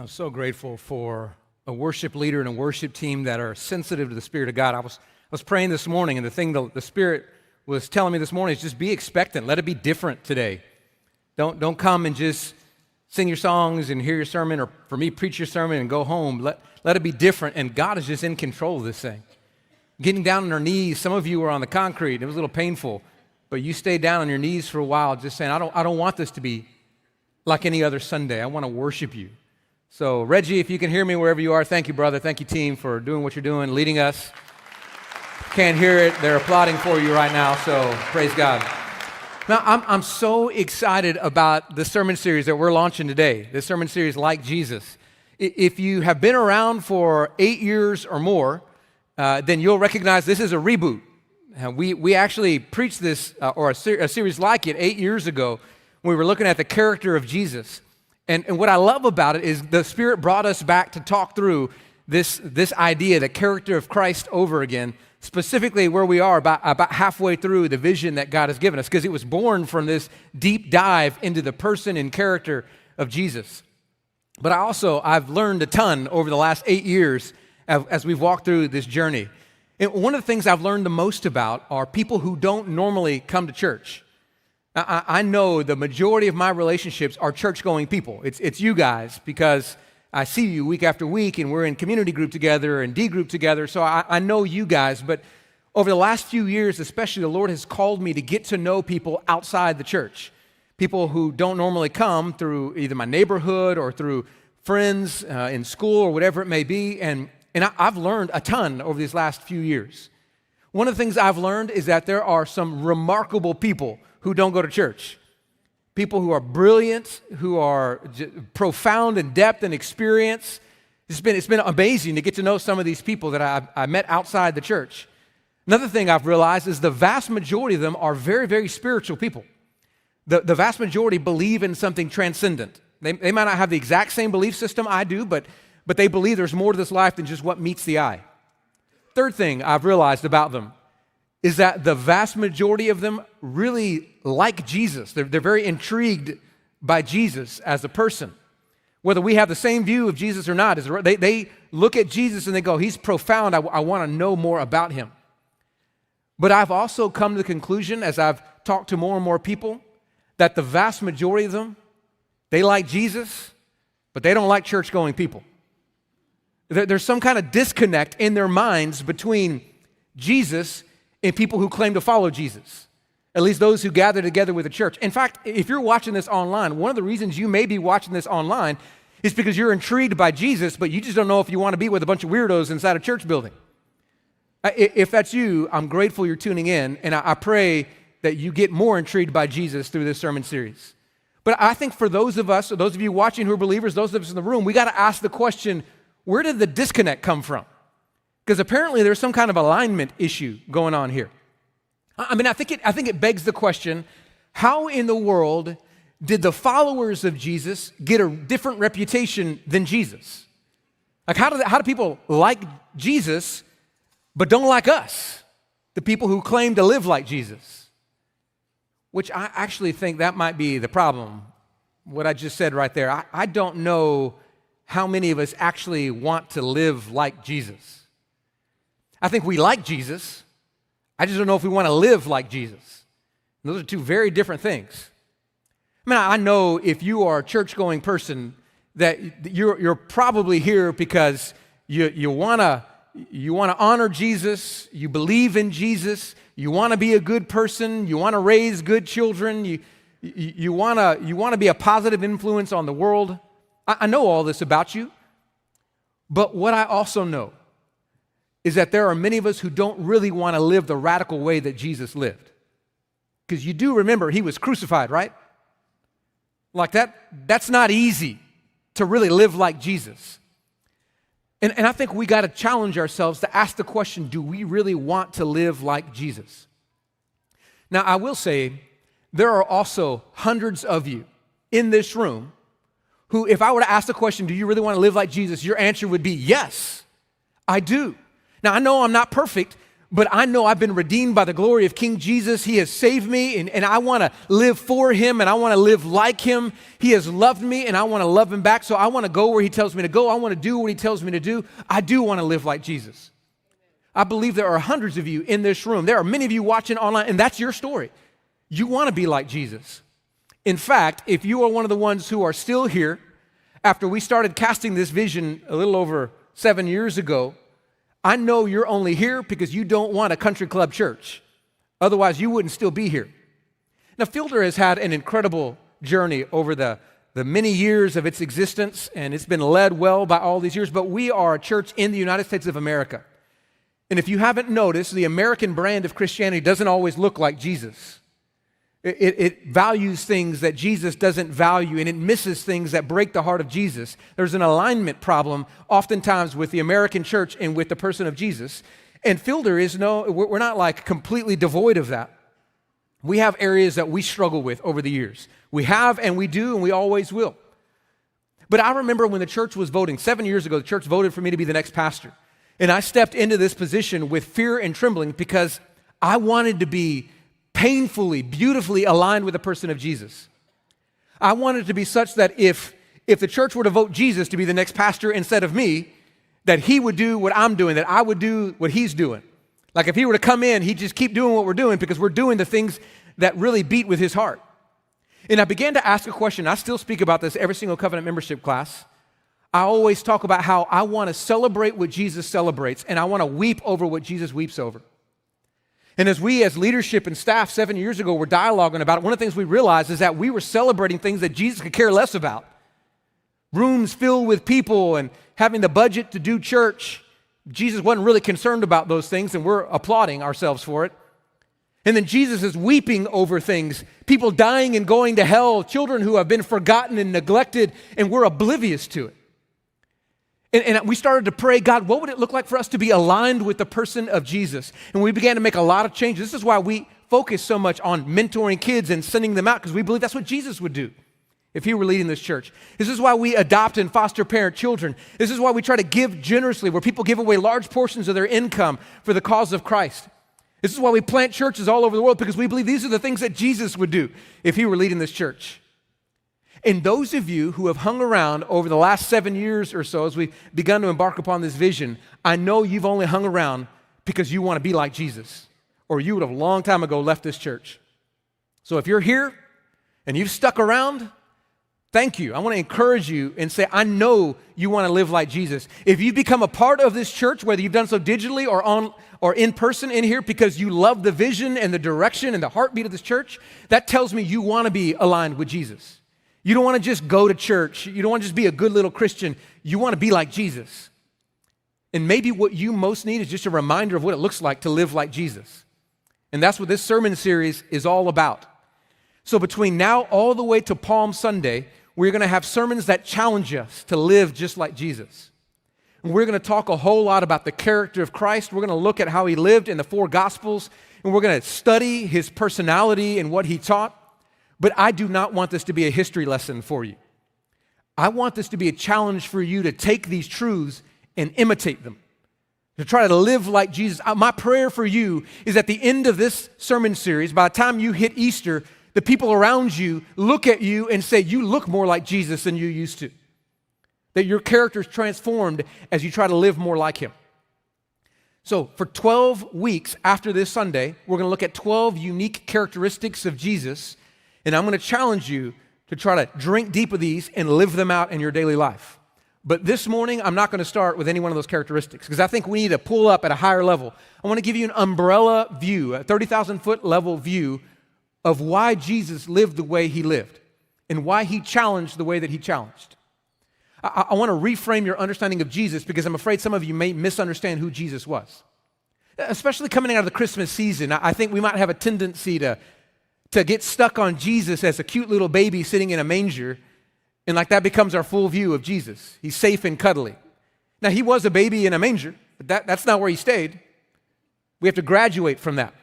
I'm so grateful for a worship leader and a worship team that are sensitive to the Spirit of God. I was praying this morning, and the thing the Spirit was telling me this morning is just be expectant. Let it be different today. Don't come and just sing your songs and hear your sermon, or for me, preach your sermon and go home. Let it be different, and God is just in control of this thing. Getting down on our knees, some of you were on the concrete. It was a little painful, but you stayed down on your knees for a while just saying, I don't want this to be like any other Sunday. I want to worship you. So, Reggie, if you can hear me wherever you are, thank you, brother. Thank you, team, for doing what you're doing, leading us. Can't hear it. They're applauding for you right now, so praise God. Now, I'm so excited about the sermon series that we're launching today, this sermon series, Like Jesus. If you have been around for 8 years or more, then you'll recognize this is a reboot. We actually preached this, or a series like it 8 years ago when we were looking at the character of Jesus. And what I love about it is the Spirit brought us back to talk through this idea, the character of Christ over again, specifically where we are about halfway through the vision that God has given us, because it was born from this deep dive into the person and character of Jesus. But I've learned a ton over the last 8 years as we've walked through this journey. And one of the things I've learned the most about are people who don't normally come to church. I know the majority of my relationships are church-going people. It's you guys, because I see you week after week, and we're in community group together and D group together, so I know you guys. But over the last few years, especially, the Lord has called me to get to know people outside the church, people who don't normally come through either my neighborhood or through friends in school or whatever it may be, and I've learned a ton over these last few years. One of the things I've learned is that there are some remarkable people who don't go to church. People who are brilliant, who are profound in depth and experience. It's been amazing to get to know some of these people that I met outside the church. Another thing I've realized is the vast majority of them are very, very spiritual people. The vast majority believe in something transcendent. They might not have the exact same belief system I do, but they believe there's more to this life than just what meets the eye. Third thing I've realized about them is that the vast majority of them really like Jesus. They're very intrigued by Jesus as a person. Whether we have the same view of Jesus or not, they look at Jesus and they go, he's profound, I want to know more about him. But I've also come to the conclusion, as I've talked to more and more people, that the vast majority of them, they like Jesus, but they don't like church-going people. There's some kind of disconnect in their minds between Jesus and people who claim to follow Jesus, at least those who gather together with the church. In fact, if you're watching this online, one of the reasons you may be watching this online is because you're intrigued by Jesus, but you just don't know if you want to be with a bunch of weirdos inside a church building. If that's you, I'm grateful you're tuning in, and I pray that you get more intrigued by Jesus through this sermon series. But I think for those of us, or those of you watching who are believers, those of us in the room, we got to ask the question, where did the disconnect come from? Because apparently there's some kind of alignment issue going on here. I think it begs the question, how in the world did the followers of Jesus get a different reputation than Jesus? Like, how do people like Jesus but don't like us, the people who claim to live like Jesus? Which I actually think that might be the problem, what I just said right there. I don't know how many of us actually want to live like Jesus. I think we like Jesus. I just don't know if we want to live like Jesus. And those are two very different things. I know if you are a church-going person that you're probably here because you want to honor Jesus, you believe in Jesus, you want to be a good person, you want to raise good children, you want to be a positive influence on the world. I know all this about you, but what I also know is that there are many of us who don't really want to live the radical way that Jesus lived. Because you do remember he was crucified, right? Like that's not easy to really live like Jesus. And I think we got to challenge ourselves to ask the question, do we really want to live like Jesus? Now, I will say, there are also hundreds of you in this room who, if I were to ask the question, do you really want to live like Jesus, your answer would be, yes, I do. Now, I know I'm not perfect, but I know I've been redeemed by the glory of King Jesus. He has saved me, and I want to live for him, and I want to live like him. He has loved me, and I want to love him back, so I want to go where he tells me to go. I want to do what he tells me to do. I do want to live like Jesus. I believe there are hundreds of you in this room. There are many of you watching online, and that's your story. You want to be like Jesus. In fact, if you are one of the ones who are still here after we started casting this vision a little over 7 years ago, I know you're only here because you don't want a country club church. Otherwise, you wouldn't still be here. Now, Fielder has had an incredible journey over the many years of its existence, and it's been led well by all these years, but we are a church in the United States of America. And if you haven't noticed, the American brand of Christianity doesn't always look like Jesus. It values things that Jesus doesn't value, and it misses things that break the heart of Jesus. There's an alignment problem oftentimes with the American church and with the person of Jesus. And Fielder we're not like completely devoid of that. We have areas that we struggle with over the years. We have and we do and we always will. But I remember when the church was voting, 7 years ago, the church voted for me to be the next pastor. And I stepped into this position with fear and trembling because I wanted to be painfully, beautifully aligned with the person of Jesus. I wanted it to be such that if the church were to vote Jesus to be the next pastor instead of me, that he would do what I'm doing, that I would do what he's doing. Like if he were to come in, he'd just keep doing what we're doing because we're doing the things that really beat with his heart. And I began to ask a question. I still speak about this every single covenant membership class. I always talk about how I want to celebrate what Jesus celebrates, and I want to weep over what Jesus weeps over. And as we as leadership and staff 7 years ago were dialoguing about it, one of the things we realized is that we were celebrating things that Jesus could care less about. Rooms filled with people and having the budget to do church. Jesus wasn't really concerned about those things, and we're applauding ourselves for it. And then Jesus is weeping over things, people dying and going to hell, children who have been forgotten and neglected, and we're oblivious to it. And we started to pray, God, what would it look like for us to be aligned with the person of Jesus? And we began to make a lot of changes. This is why we focus so much on mentoring kids and sending them out, because we believe that's what Jesus would do if he were leading this church. This is why we adopt and foster parent children. This is why we try to give generously, where people give away large portions of their income for the cause of Christ. This is why we plant churches all over the world, because we believe these are the things that Jesus would do if he were leading this church. And those of you who have hung around over the last 7 years or so as we've begun to embark upon this vision, I know you've only hung around because you want to be like Jesus, or you would have a long time ago left this church. So if you're here and you've stuck around, thank you. I want to encourage you and say, I know you want to live like Jesus. If you become a part of this church, whether you've done so digitally or in person in here because you love the vision and the direction and the heartbeat of this church, that tells me you want to be aligned with Jesus. You don't want to just go to church. You don't want to just be a good little Christian. You want to be like Jesus. And maybe what you most need is just a reminder of what it looks like to live like Jesus. And that's what this sermon series is all about. So between now all the way to Palm Sunday, we're going to have sermons that challenge us to live just like Jesus. And we're going to talk a whole lot about the character of Christ. We're going to look at how he lived in the 4 Gospels, and we're going to study his personality and what he taught. But I do not want this to be a history lesson for you. I want this to be a challenge for you to take these truths and imitate them, to try to live like Jesus. My prayer for you is at the end of this sermon series, by the time you hit Easter, the people around you look at you and say, you look more like Jesus than you used to. That your character is transformed as you try to live more like him. So for 12 weeks after this Sunday, we're going to look at 12 unique characteristics of Jesus. And I'm going to challenge you to try to drink deep of these and live them out in your daily life. But this morning, I'm not going to start with any one of those characteristics because I think we need to pull up at a higher level. I want to give you an umbrella view, a 30,000-foot level view of why Jesus lived the way he lived and why he challenged the way that he challenged. I want to reframe your understanding of Jesus because I'm afraid some of you may misunderstand who Jesus was. Especially coming out of the Christmas season, I think we might have a tendency to get stuck on Jesus as a cute little baby sitting in a manger, and like that becomes our full view of Jesus. He's safe and cuddly. Now, he was a baby in a manger, but that's not where he stayed. We have to graduate from that.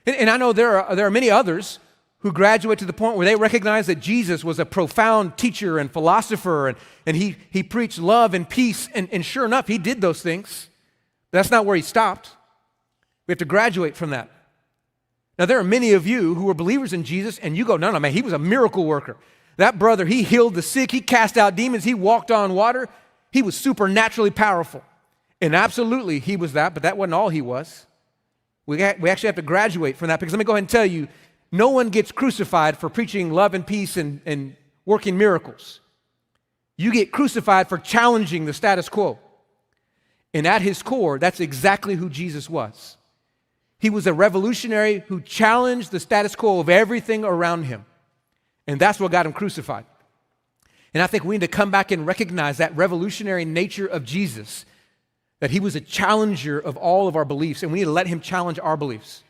And I know there are many others who graduate to the point where they recognize that Jesus was a profound teacher and philosopher, and he preached love and peace, and sure enough, he did those things. But that's not where he stopped. We have to graduate from that. Now, there are many of you who are believers in Jesus, and you go, no, man, he was a miracle worker. That brother, he healed the sick, he cast out demons, he walked on water. He was supernaturally powerful. And absolutely, he was that, but that wasn't all he was. We actually have to graduate from that, because let me go ahead and tell you, no one gets crucified for preaching love and peace and working miracles. You get crucified for challenging the status quo. And at his core, that's exactly who Jesus was. He was a revolutionary who challenged the status quo of everything around him. And that's what got him crucified. And I think we need to come back and recognize that revolutionary nature of Jesus, that he was a challenger of all of our beliefs, and we need to let him challenge our beliefs.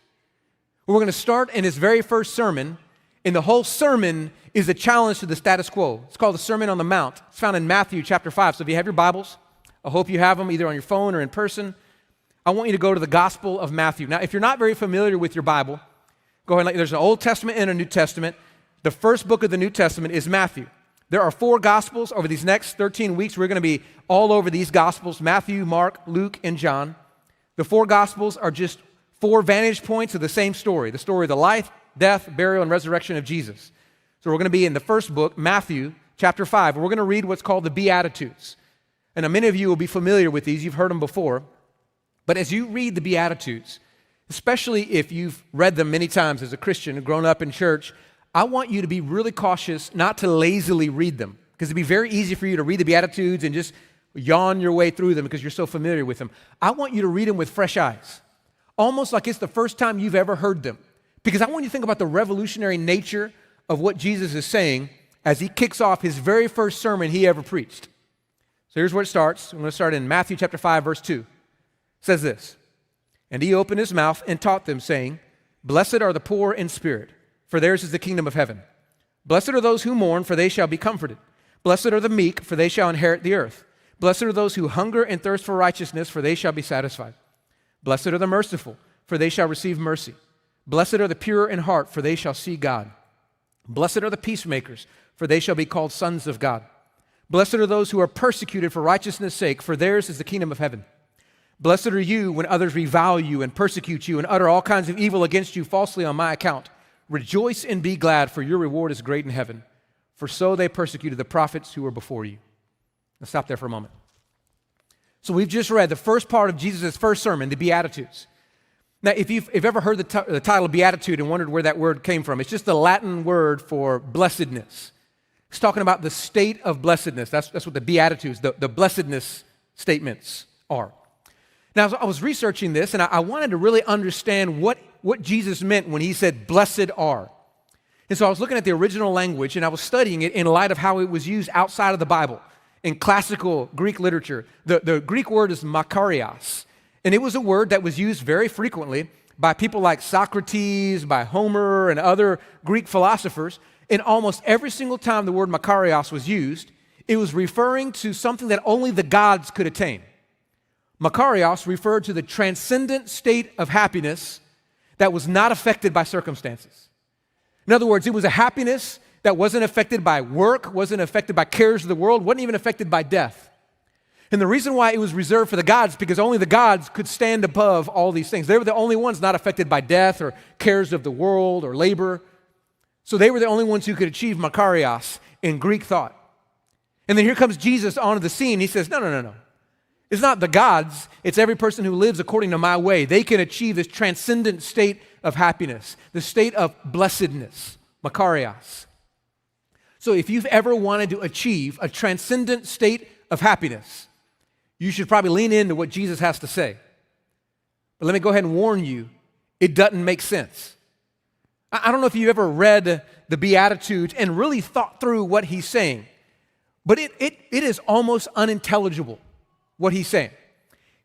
We're going to start in his very first sermon, and the whole sermon is a challenge to the status quo. It's called the Sermon on the Mount. It's found in Matthew chapter 5. So if you have your Bibles, I hope you have them either on your phone or in person. I want you to go to the Gospel of Matthew. Now, if you're not very familiar with your Bible, go ahead. There's an Old Testament and a New Testament. The first book of the New Testament is Matthew. There are 4 Gospels. Over these next 13 weeks, we're going to be all over these Gospels: Matthew, Mark, Luke, and John. The 4 Gospels are just 4 vantage points of the same story, the story of the life, death, burial, and resurrection of Jesus. So we're going to be in the first book, Matthew, chapter 5, and we're going to read what's called the Beatitudes. And many of you will be familiar with these. You've heard them before. But as you read the Beatitudes, especially if you've read them many times as a Christian and grown up in church, I want you to be really cautious not to lazily read them, because it'd be very easy for you to read the Beatitudes and just yawn your way through them because you're so familiar with them. I want you to read them with fresh eyes, almost like it's the first time you've ever heard them, because I want you to think about the revolutionary nature of what Jesus is saying as he kicks off his very first sermon he ever preached. So here's where it starts. I'm going to start in Matthew chapter 5, verse 2. It says this: "And he opened his mouth and taught them, saying, Blessed are the poor in spirit, for theirs is the kingdom of heaven. Blessed are those who mourn, for they shall be comforted. Blessed are the meek, for they shall inherit the earth. Blessed are those who hunger and thirst for righteousness, for they shall be satisfied. Blessed are the merciful, for they shall receive mercy. Blessed are the pure in heart, for they shall see God. Blessed are the peacemakers, for they shall be called sons of God. Blessed are those who are persecuted for righteousness' sake, for theirs is the kingdom of heaven. Blessed are you when others revile you and persecute you and utter all kinds of evil against you falsely on my account. Rejoice and be glad, for your reward is great in heaven. For so they persecuted the prophets who were before you." Let's stop there for a moment. So we've just read the first part of Jesus' first sermon, the Beatitudes. Now, if you've ever heard the title Beatitude and wondered where that word came from, it's just the Latin word for blessedness. It's talking about the state of blessedness. That's what the Beatitudes, the blessedness statements are. Now, I was researching this, and I wanted to really understand what Jesus meant when he said, blessed are. And so I was looking at the original language, and I was studying it in light of how it was used outside of the Bible in classical Greek literature. The Greek word is makarios, and it was a word that was used very frequently by people like Socrates, by Homer, and other Greek philosophers. And almost every single time the word makarios was used, it was referring to something that only the gods could attain. Makarios referred to the transcendent state of happiness that was not affected by circumstances. In other words, it was a happiness that wasn't affected by work, wasn't affected by cares of the world, wasn't even affected by death. And the reason why it was reserved for the gods, because only the gods could stand above all these things. They were the only ones not affected by death or cares of the world or labor. So they were the only ones who could achieve makarios in Greek thought. And then here comes Jesus onto the scene. He says, no. It's not the gods, it's every person who lives according to my way. They can achieve this transcendent state of happiness, the state of blessedness, makarios. So if you've ever wanted to achieve a transcendent state of happiness, you should probably lean into what Jesus has to say. But let me go ahead and warn you, it doesn't make sense. I don't know if you've ever read the Beatitudes and really thought through what he's saying, but it is almost unintelligible. What he's saying.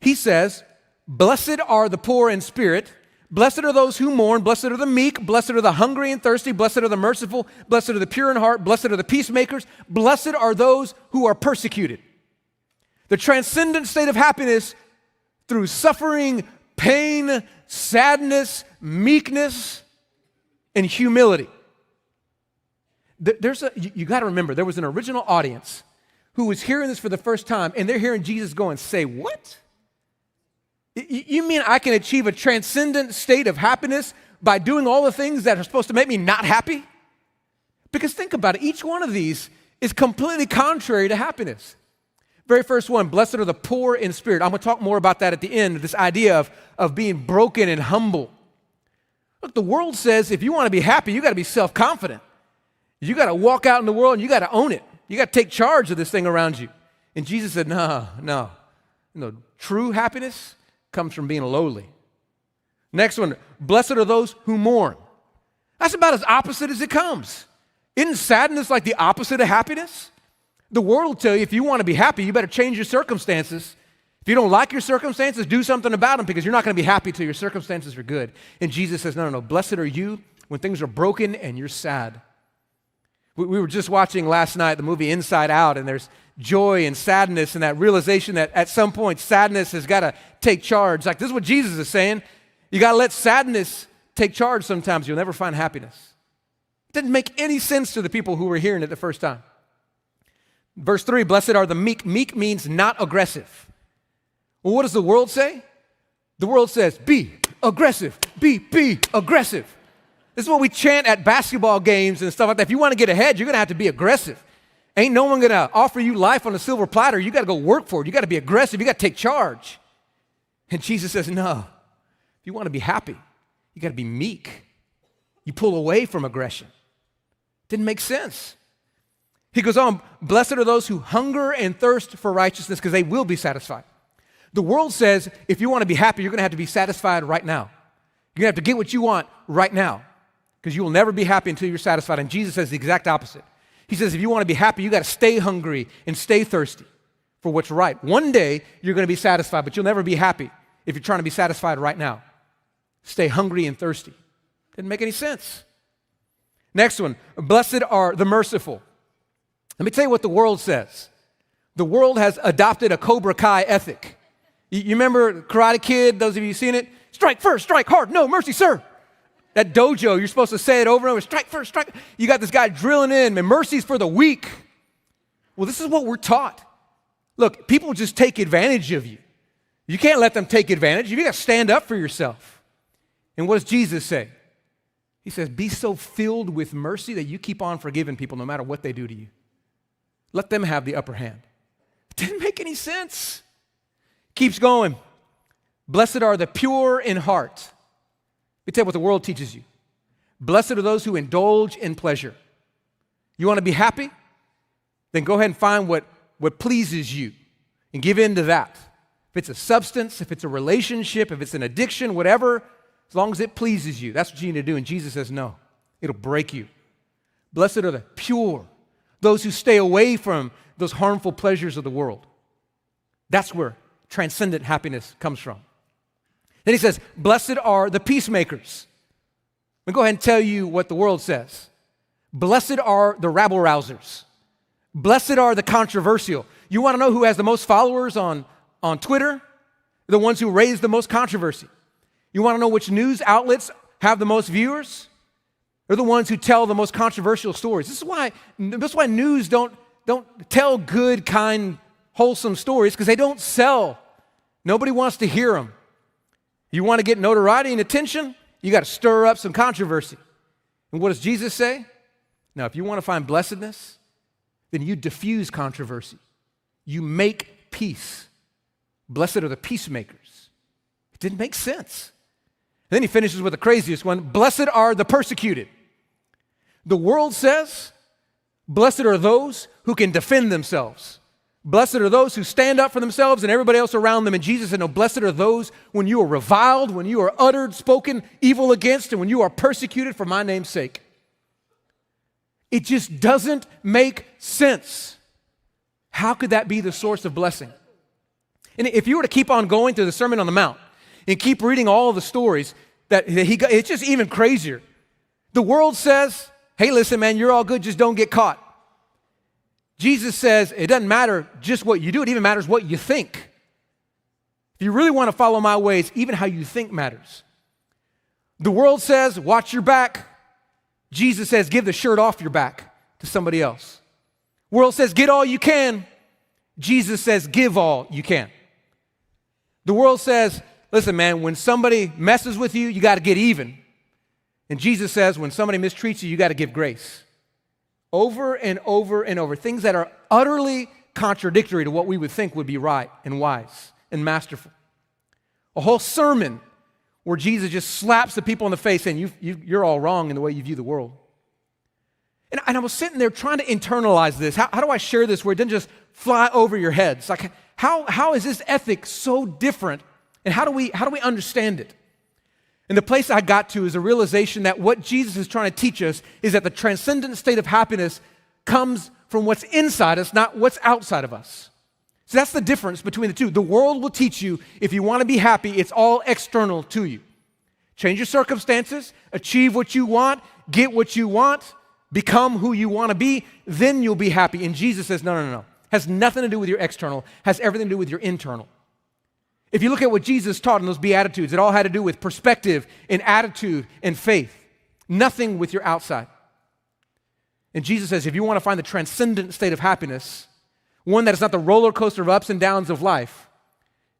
He says, blessed are the poor in spirit, blessed are those who mourn, blessed are the meek, blessed are the hungry and thirsty, blessed are the merciful, blessed are the pure in heart, blessed are the peacemakers, blessed are those who are persecuted. The transcendent state of happiness through suffering, pain, sadness, meekness, and humility. You got to remember, there was an original audience who was hearing this for the first time, and they're hearing Jesus go and say, what? You mean I can achieve a transcendent state of happiness by doing all the things that are supposed to make me not happy? Because think about it, each one of these is completely contrary to happiness. Very first one, blessed are the poor in spirit. I'm going to talk more about that at the end, this idea of being broken and humble. Look, the world says if you want to be happy, you got to be self-confident. You got to walk out in the world and you got to own it. You got to take charge of this thing around you. And Jesus said, no. True happiness comes from being lowly. Next one, blessed are those who mourn. That's about as opposite as it comes. Isn't sadness like the opposite of happiness? The world will tell you if you want to be happy, you better change your circumstances. If you don't like your circumstances, do something about them because you're not going to be happy till your circumstances are good. And Jesus says, no. Blessed are you when things are broken and you're sad. We were just watching last night the movie Inside Out, and there's joy and sadness and that realization that at some point sadness has got to take charge. Like this is what Jesus is saying. You got to let sadness take charge sometimes. You'll never find happiness. It didn't make any sense to the people who were hearing it the first time. Verse 3, blessed are the meek. Meek means not aggressive. Well, what does the world say? The world says, be aggressive, be aggressive. This is what we chant at basketball games and stuff like that. If you want to get ahead, you're going to have to be aggressive. Ain't no one going to offer you life on a silver platter. You got to go work for it. You got to be aggressive. You got to take charge. And Jesus says, no. If you want to be happy, you got to be meek. You pull away from aggression. Didn't make sense. He goes on, blessed are those who hunger and thirst for righteousness because they will be satisfied. The world says if you want to be happy, you're going to have to be satisfied right now. You're going to have to get what you want right now because you will never be happy until you're satisfied. And Jesus says the exact opposite. He says if you want to be happy, you got to stay hungry and stay thirsty for what's right. One day you're going to be satisfied, but you'll never be happy if you're trying to be satisfied right now. Stay hungry and thirsty. Didn't make any sense. Next one, blessed are the merciful. Let me tell you what the world says. The world has adopted a Cobra Kai ethic. You remember Karate Kid, those of you who've seen it? Strike first, strike hard, no mercy, sir. That dojo, you're supposed to say it over and over, strike first, strike. You got this guy drilling in, and mercy's for the weak. Well, this is what we're taught. Look, people just take advantage of you. You can't let them take advantage. You got to stand up for yourself. And what does Jesus say? He says, be so filled with mercy that you keep on forgiving people no matter what they do to you. Let them have the upper hand. It didn't make any sense. Keeps going. Blessed are the pure in heart. Let me tell you what the world teaches you. Blessed are those who indulge in pleasure. You want to be happy? Then go ahead and find what pleases you and give in to that. If it's a substance, if it's a relationship, if it's an addiction, whatever, as long as it pleases you, that's what you need to do. And Jesus says, no, it'll break you. Blessed are the pure, those who stay away from those harmful pleasures of the world. That's where transcendent happiness comes from. Then he says, blessed are the peacemakers. Let me go ahead and tell you what the world says. Blessed are the rabble-rousers. Blessed are the controversial. You want to know who has the most followers on Twitter? The ones who raise the most controversy. You want to know which news outlets have the most viewers? They're the ones who tell the most controversial stories. This is why news don't tell good, kind, wholesome stories, because they don't sell. Nobody wants to hear them. You want to get notoriety and attention? You got to stir up some controversy. And what does Jesus say? Now, if you want to find blessedness, then you diffuse controversy. You make peace. Blessed are the peacemakers. It didn't make sense. And then he finishes with the craziest one. Blessed are the persecuted. The world says, blessed are those who can defend themselves. Blessed are those who stand up for themselves and everybody else around them. And Jesus said, no, blessed are those when you are reviled, when you are uttered, spoken evil against, and when you are persecuted for my name's sake. It just doesn't make sense. How could that be the source of blessing? And if you were to keep on going through the Sermon on the Mount and keep reading all of the stories, that he got, it's just even crazier. The world says, hey, listen, man, you're all good, just don't get caught. Jesus says, it doesn't matter just what you do, it even matters what you think. If you really want to follow my ways, even how you think matters. The world says, watch your back. Jesus says, give the shirt off your back to somebody else. World says, get all you can. Jesus says, give all you can. The world says, Listen, man, when somebody messes with you, you got to get even. And Jesus says when somebody mistreats you, you got to give grace. Over and over and over. Things that are utterly contradictory to what we would think would be right and wise and masterful. A whole sermon where Jesus just slaps the people in the face saying, you're all wrong in the way you view the world. And I was sitting there trying to internalize this. How do I share this where it doesn't just fly over your heads? Like, how is this ethic so different? And how do we understand it? And the place I got to is a realization that what Jesus is trying to teach us is that the transcendent state of happiness comes from what's inside us, not what's outside of us. So that's the difference between the two. The world will teach you if you want to be happy, it's all external to you. Change your circumstances, achieve what you want, get what you want, become who you want to be, then you'll be happy. And Jesus says, no. Has nothing to do with your external, has everything to do with your internal. If you look at what Jesus taught in those Beatitudes, it all had to do with perspective and attitude and faith. Nothing with your outside. And Jesus says, if you want to find the transcendent state of happiness, one that is not the roller coaster of ups and downs of life,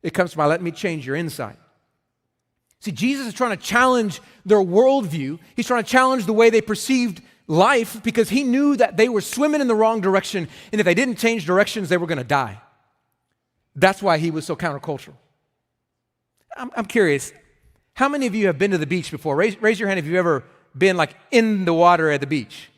it comes by letting me change your inside. See, Jesus is trying to challenge their worldview. He's trying to challenge the way they perceived life because he knew that they were swimming in the wrong direction, and if they didn't change directions, they were going to die. That's why he was so countercultural. I'm curious, how many of you have been to the beach before? Raise your hand if you've ever been like in the water at the beach.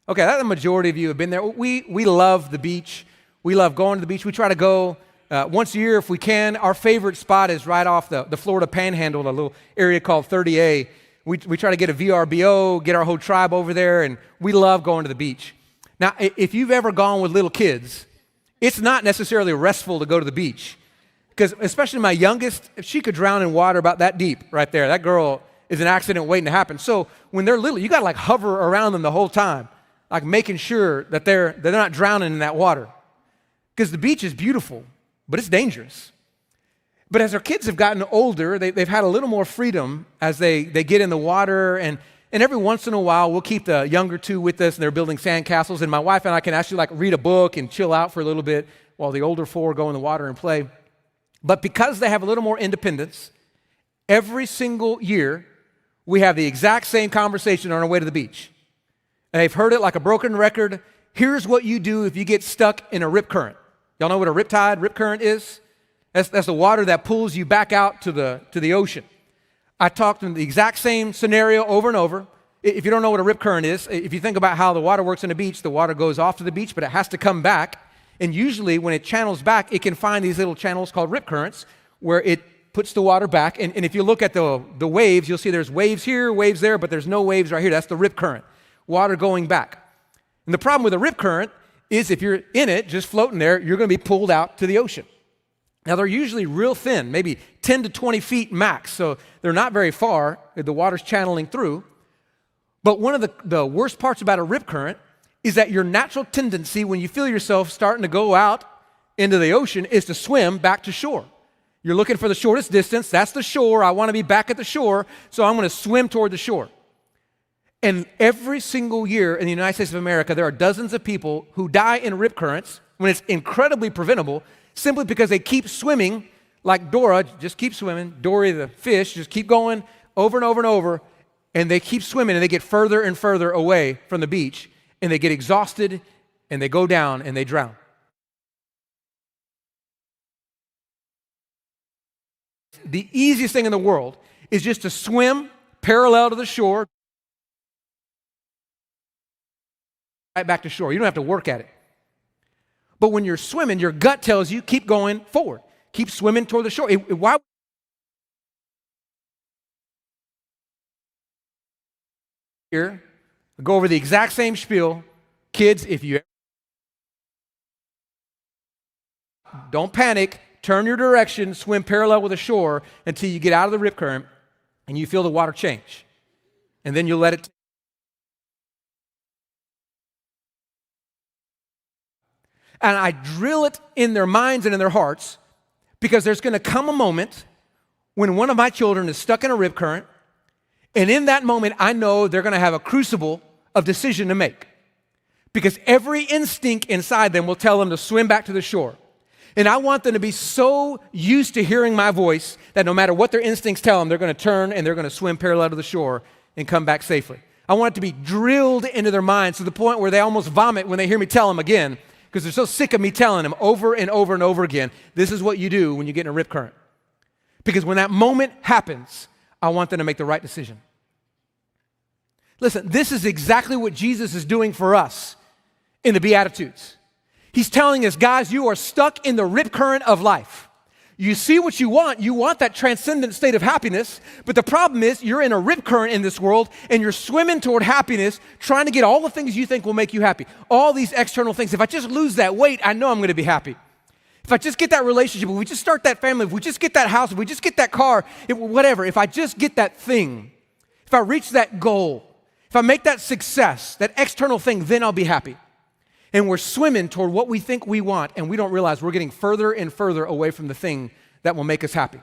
Okay, that's the majority of you have been there. We love the beach. We love going to the beach. We try to go once a year if we can. Our favorite spot is right off the Florida Panhandle, a little area called 30A. We try to get a VRBO, get our whole tribe over there, and we love going to the beach. Now, if you've ever gone with little kids, it's not necessarily restful to go to the beach. Because especially my youngest, if she could drown in water about that deep right there, that girl is an accident waiting to happen. So when they're little, you got to like hover around them the whole time, like making sure that they're not drowning in that water. Because the beach is beautiful, but it's dangerous. But as our kids have gotten older, they've had a little more freedom as they get in the water. And every once in a while, we'll keep the younger two with us, and they're building sandcastles. And my wife and I can actually like read a book and chill out for a little bit while the older four go in the water and play. But because they have a little more independence, every single year, we have the exact same conversation on our way to the beach. And they've heard it like a broken record. Here's what you do if you get stuck in a rip current. Y'all know what a rip current is? That's the water that pulls you back out to the ocean. I talked in the exact same scenario over and over. If you don't know what a rip current is, if you think about how the water works on the beach, the water goes off to the beach, but it has to come back. And usually when it channels back, it can find these little channels called rip currents where it puts the water back. And if you look at the waves, you'll see there's waves here, waves there, but there's no waves right here. That's the rip current, water going back. And the problem with a rip current is if you're in it, just floating there, you're going to be pulled out to the ocean. Now, they're usually real thin, maybe 10 to 20 feet max, so they're not very far. The water's channeling through. But one of the worst parts about a rip current is that your natural tendency when you feel yourself starting to go out into the ocean is to swim back to shore. You're looking for the shortest distance. That's the shore. I want to be back at the shore, so I'm going to swim toward the shore. And every single year in the United States of America, there are dozens of people who die in rip currents when it's incredibly preventable simply because they keep swimming like Dora, just keep swimming, Dory the fish, just keep going over and over and over, and they keep swimming and they get further and further away from the beach. And they get exhausted, and they go down, and they drown. The easiest thing in the world is just to swim parallel to the shore, right back to shore. You don't have to work at it. But when you're swimming, your gut tells you, keep going forward. Keep swimming toward the shore. Why? Here. Go over the exact same spiel. Kids, if you don't panic, turn your direction, swim parallel with the shore until you get out of the rip current and you feel the water change. And then you'll let it. And I drill it in their minds and in their hearts because there's going to come a moment when one of my children is stuck in a rip current, and in that moment, I know they're going to have a crucible of decision to make because every instinct inside them will tell them to swim back to the shore. And I want them to be so used to hearing my voice that no matter what their instincts tell them, they're going to turn and they're going to swim parallel to the shore and come back safely. I want it to be drilled into their minds to the point where they almost vomit when they hear me tell them again, because they're so sick of me telling them over and over and over again, this is what you do when you get in a rip current. Because when that moment happens, I want them to make the right decision. Listen, this is exactly what Jesus is doing for us in the Beatitudes. He's telling us, guys, you are stuck in the rip current of life. You see what you want that transcendent state of happiness, but the problem is you're in a rip current in this world and you're swimming toward happiness, trying to get all the things you think will make you happy, all these external things. If I just lose that weight, I know I'm going to be happy. If I just get that relationship, if we just start that family, if we just get that house, if we just get that car, whatever, if I just get that thing, if I reach that goal, if I make that success, that external thing, then I'll be happy. And we're swimming toward what we think we want, and we don't realize we're getting further and further away from the thing that will make us happy.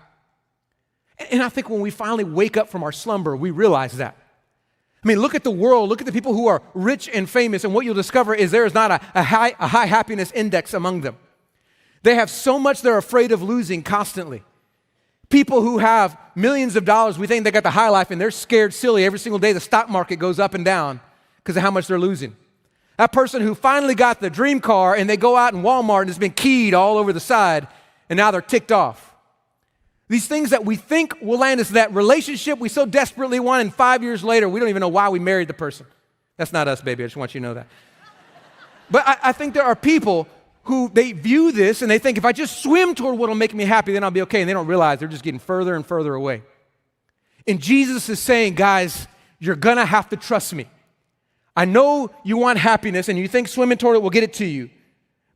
And I think when we finally wake up from our slumber, we realize that. I mean, look at the world, look at the people who are rich and famous, and what you'll discover is there is not a high happiness index among them. They have so much they're afraid of losing constantly. People who have millions of dollars, we think they got the high life, and they're scared silly every single day the stock market goes up and down because of how much they're losing. That person who finally got the dream car and they go out in Walmart and it's been keyed all over the side and now they're ticked off. These things that we think will land us that relationship we so desperately want, and 5 years later we don't even know why we married the person. That's not us, baby. I just want you to know that. But I think there are people who they view this and they think if I just swim toward what will make me happy, then I'll be okay. And they don't realize they're just getting further and further away. And Jesus is saying, guys, you're going to have to trust me. I know you want happiness and you think swimming toward it will get it to you,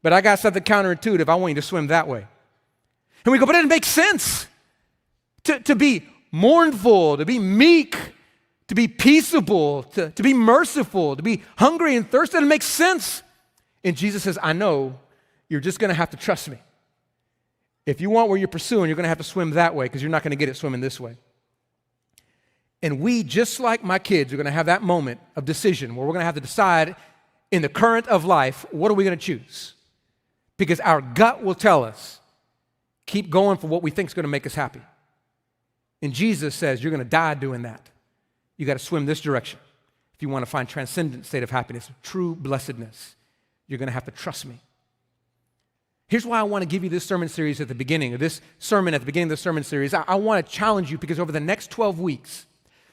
but I got something counterintuitive. I want you to swim that way. And we go, but it makes sense to be mournful, to be meek, to be peaceable, to be merciful, to be hungry and thirsty. It makes sense. And Jesus says, I know you're just going to have to trust me. If you want what you're pursuing, you're going to have to swim that way because you're not going to get it swimming this way. And we, just like my kids, are going to have that moment of decision where we're going to have to decide in the current of life, what are we going to choose? Because our gut will tell us, keep going for what we think is going to make us happy. And Jesus says, you're going to die doing that. You got to swim this direction. If you want to find transcendent state of happiness, true blessedness, you're going to have to trust me. Here's why I want to give you this sermon series at the beginning, or this sermon at the beginning of the sermon series. I want to challenge you because over the next 12 weeks,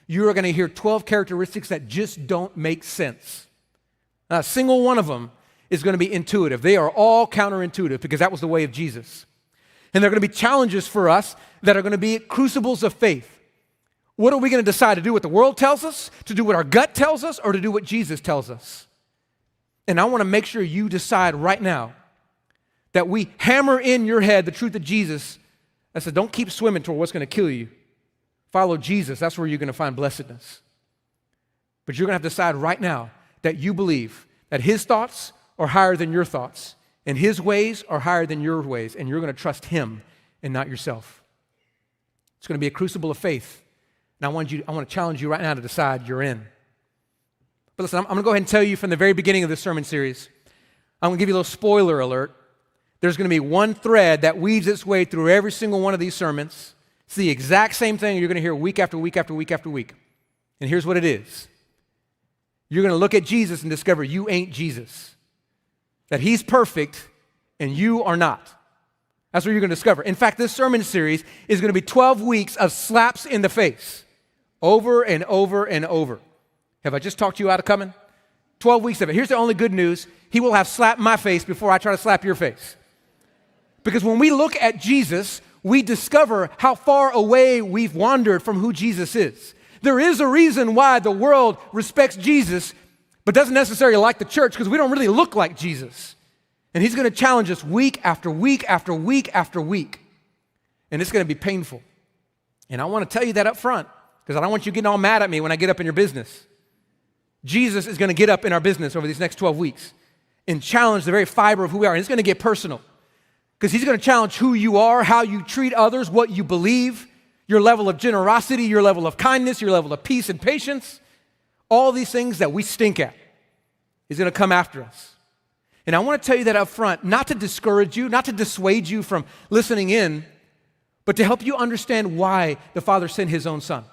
you are going to hear 12 characteristics that just don't make sense. Not a single one of them is going to be intuitive. They are all counterintuitive because that was the way of Jesus. And they're going to be challenges for us that are going to be crucibles of faith. What are we going to decide to do what the world tells us, to do what our gut tells us, or to do what Jesus tells us? And I want to make sure you decide right now that we hammer in your head the truth of Jesus that says, don't keep swimming toward what's going to kill you. Follow Jesus. That's where you're going to find blessedness. But you're going to have to decide right now that you believe that his thoughts are higher than your thoughts and his ways are higher than your ways, and you're going to trust him and not yourself. It's going to be a crucible of faith. And I want to challenge you right now to decide you're in. But listen, I'm going to go ahead and tell you from the very beginning of this sermon series, I'm going to give you a little spoiler alert. There's going to be one thread that weaves its way through every single one of these sermons. It's the exact same thing you're going to hear week after week after week after week. And here's what it is. You're going to look at Jesus and discover you ain't Jesus. That he's perfect and you are not. That's what you're going to discover. In fact, this sermon series is going to be 12 weeks of slaps in the face. Over and over and over. Have I just talked you out of coming? 12 weeks of it. Here's the only good news. He will have slapped my face before I try to slap your face. Because when we look at Jesus, we discover how far away we've wandered from who Jesus is. There is a reason why the world respects Jesus, but doesn't necessarily like the church, because we don't really look like Jesus. And he's going to challenge us week after week after week after week. And it's going to be painful. And I want to tell you that up front, because I don't want you getting all mad at me when I get up in your business. Jesus is going to get up in our business over these next 12 weeks and challenge the very fiber of who we are. And it's going to get personal. Because he's going to challenge who you are, how you treat others, what you believe, your level of generosity, your level of kindness, your level of peace and patience, all these things that we stink at. He's going to come after us. And I want to tell you that up front, not to discourage you, not to dissuade you from listening in, but to help you understand why the Father sent his own Son.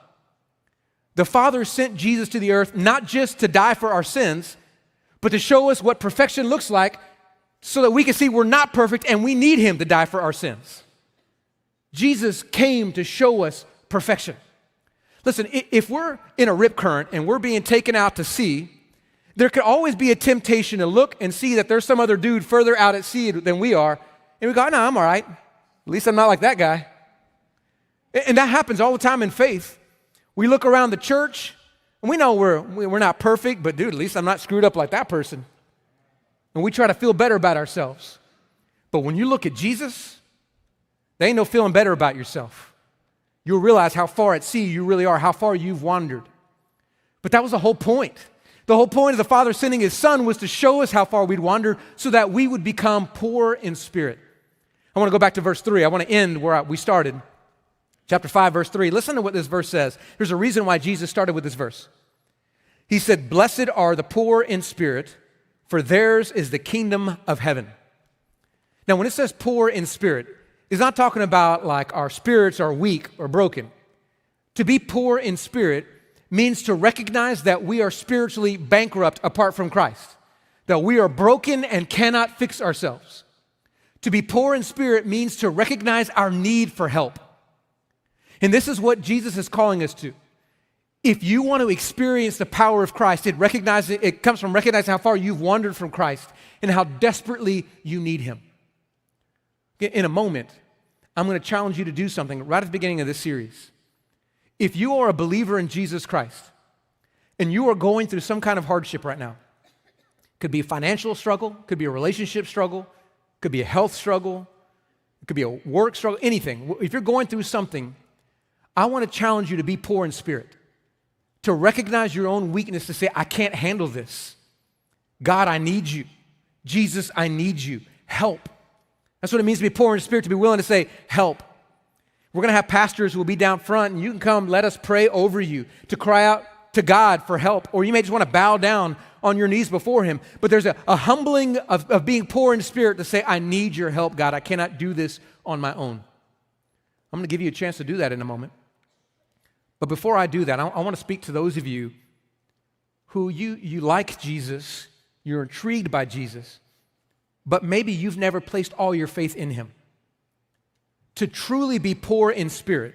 The Father sent Jesus to the earth not just to die for our sins, but to show us what perfection looks like so that we can see we're not perfect and we need him to die for our sins. Jesus came to show us perfection. Listen, if we're in a rip current and we're being taken out to sea, there could always be a temptation to look and see that there's some other dude further out at sea than we are, and we go, no, I'm all right. At least I'm not like that guy. And that happens all the time in faith. We look around the church, and we know we're not perfect, but dude, at least I'm not screwed up like that person. And we try to feel better about ourselves. But when you look at Jesus, there ain't no feeling better about yourself. You'll realize how far at sea you really are, how far you've wandered. But that was the whole point. The whole point of the Father sending his Son was to show us how far we'd wandered so that we would become poor in spirit. I want to go back to verse 3. I want to end where we started. Chapter 5, verse 3. Listen to what this verse says. There's a reason why Jesus started with this verse. He said, "Blessed are the poor in spirit, for theirs is the kingdom of heaven." Now, when it says poor in spirit, it's not talking about like our spirits are weak or broken. To be poor in spirit means to recognize that we are spiritually bankrupt apart from Christ, that we are broken and cannot fix ourselves. To be poor in spirit means to recognize our need for help. And this is what Jesus is calling us to. If you want to experience the power of Christ, it comes from recognizing how far you've wandered from Christ and how desperately you need him. In a moment, I'm going to challenge you to do something right at the beginning of this series. If you are a believer in Jesus Christ and you are going through some kind of hardship right now, could be a financial struggle, could be a relationship struggle, could be a health struggle, it could be a work struggle, anything. If you're going through something, I want to challenge you to be poor in spirit, to recognize your own weakness, to say, I can't handle this. God, I need you. Jesus, I need you. Help. That's what it means to be poor in spirit, to be willing to say, help. We're going to have pastors who will be down front, and you can come, let us pray over you, to cry out to God for help. Or you may just want to bow down on your knees before him. But there's a humbling of being poor in spirit to say, I need your help, God. I cannot do this on my own. I'm going to give you a chance to do that in a moment. But before I do that, I want to speak to those of you who you like Jesus, you're intrigued by Jesus, but maybe you've never placed all your faith in him. To truly be poor in spirit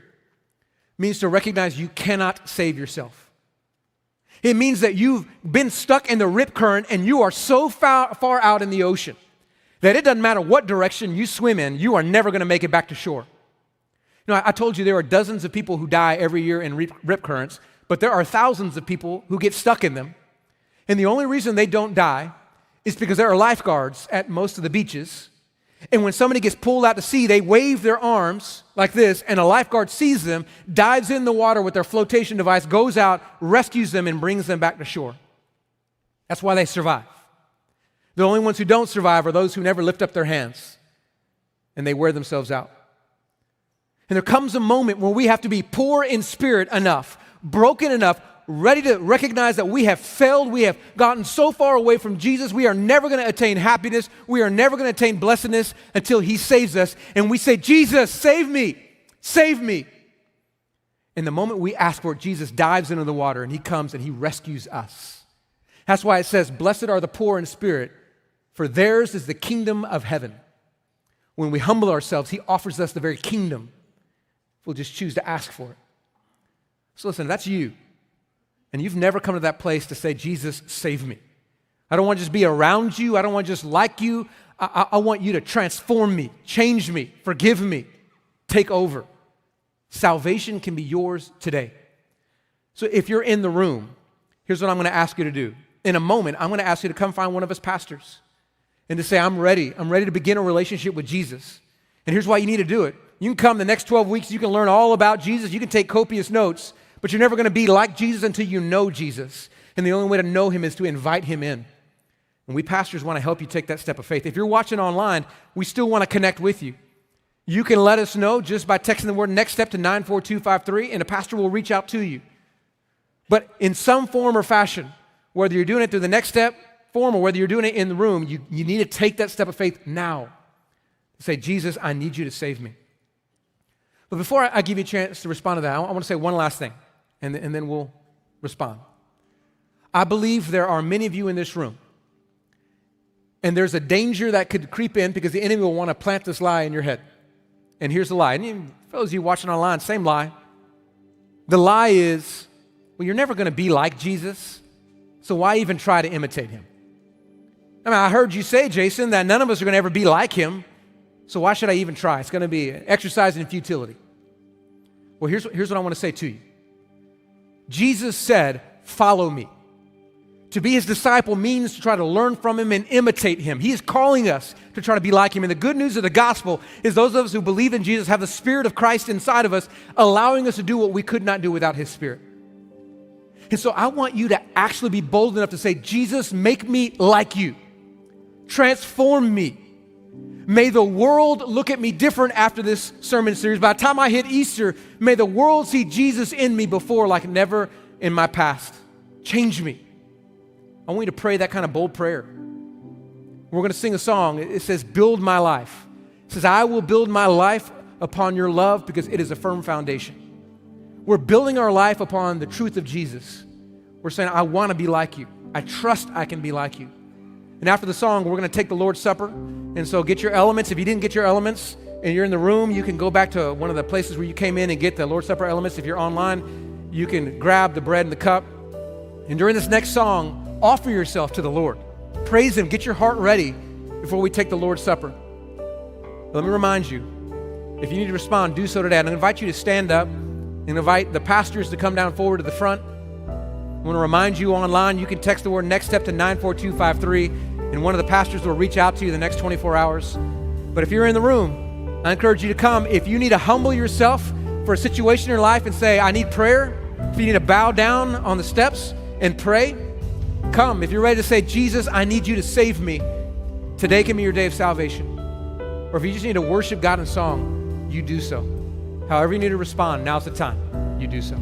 means to recognize you cannot save yourself. It means that you've been stuck in the rip current and you are so far out in the ocean that it doesn't matter what direction you swim in, you are never going to make it back to shore. You know, I told you there are dozens of people who die every year in rip currents, but there are thousands of people who get stuck in them. And the only reason they don't die is because there are lifeguards at most of the beaches. And when somebody gets pulled out to sea, they wave their arms like this, and a lifeguard sees them, dives in the water with their flotation device, goes out, rescues them, and brings them back to shore. That's why they survive. The only ones who don't survive are those who never lift up their hands, and they wear themselves out. And there comes a moment when we have to be poor in spirit enough, broken enough, ready to recognize that we have failed, we have gotten so far away from Jesus, we are never going to attain happiness, we are never going to attain blessedness until he saves us. And we say, Jesus, save me, save me. And the moment we ask for it, Jesus dives into the water and he comes and he rescues us. That's why it says, blessed are the poor in spirit, for theirs is the kingdom of heaven. When we humble ourselves, he offers us the very kingdom. We'll just choose to ask for it. So listen, that's you. And you've never come to that place to say, Jesus, save me. I don't want to just be around you. I don't want to just like you. I want you to transform me, change me, forgive me, take over. Salvation can be yours today. So if you're in the room, here's what I'm going to ask you to do. In a moment, I'm going to ask you to come find one of us pastors and to say, I'm ready to begin a relationship with Jesus. And here's why you need to do it. You can come the next 12 weeks, you can learn all about Jesus, you can take copious notes, but you're never going to be like Jesus until you know Jesus. And the only way to know him is to invite him in. And we pastors want to help you take that step of faith. If you're watching online, we still want to connect with you. You can let us know just by texting the word next step to 94253, and a pastor will reach out to you. But in some form or fashion, whether you're doing it through the next step form or whether you're doing it in the room, you need to take that step of faith now. Say, Jesus, I need you to save me. But before I give you a chance to respond to that, I want to say one last thing, and then we'll respond. I believe there are many of you in this room, and there's a danger that could creep in because the enemy will want to plant this lie in your head. And here's the lie. And for those of you watching online, same lie. The lie is, well, you're never going to be like Jesus, so why even try to imitate him? I mean, I heard you say, Jason, that none of us are going to ever be like him, so why should I even try? It's going to be an exercise in futility. Well, here's what I want to say to you. Jesus said, follow me. To be his disciple means to try to learn from him and imitate him. He is calling us to try to be like him. And the good news of the gospel is those of us who believe in Jesus have the Spirit of Christ inside of us, allowing us to do what we could not do without his Spirit. And so I want you to actually be bold enough to say, Jesus, make me like you. Transform me. May the world look at me different after this sermon series. By the time I hit Easter, may the world see Jesus in me before like never in my past. Change me. I want you to pray that kind of bold prayer. We're going to sing a song. It says, build my life. It says, I will build my life upon your love because it is a firm foundation. We're building our life upon the truth of Jesus. We're saying, I want to be like you. I trust I can be like you. And after the song, we're going to take the Lord's Supper. And so get your elements. If you didn't get your elements and you're in the room, you can go back to one of the places where you came in and get the Lord's Supper elements. If you're online, you can grab the bread and the cup. And during this next song, offer yourself to the Lord. Praise him. Get your heart ready before we take the Lord's Supper. Let me remind you, if you need to respond, do so today. I'm going to invite you to stand up and invite the pastors to come down forward to the front. I want to remind you online, you can text the word next step to 94253, and one of the pastors will reach out to you the next 24 hours. But if you're in the room, I encourage you to come. If you need to humble yourself for a situation in your life and say, I need prayer, if you need to bow down on the steps and pray, come. If you're ready to say, Jesus, I need you to save me, today can be your day of salvation. Or if you just need to worship God in song, you do so. However you need to respond, now's the time. You do so.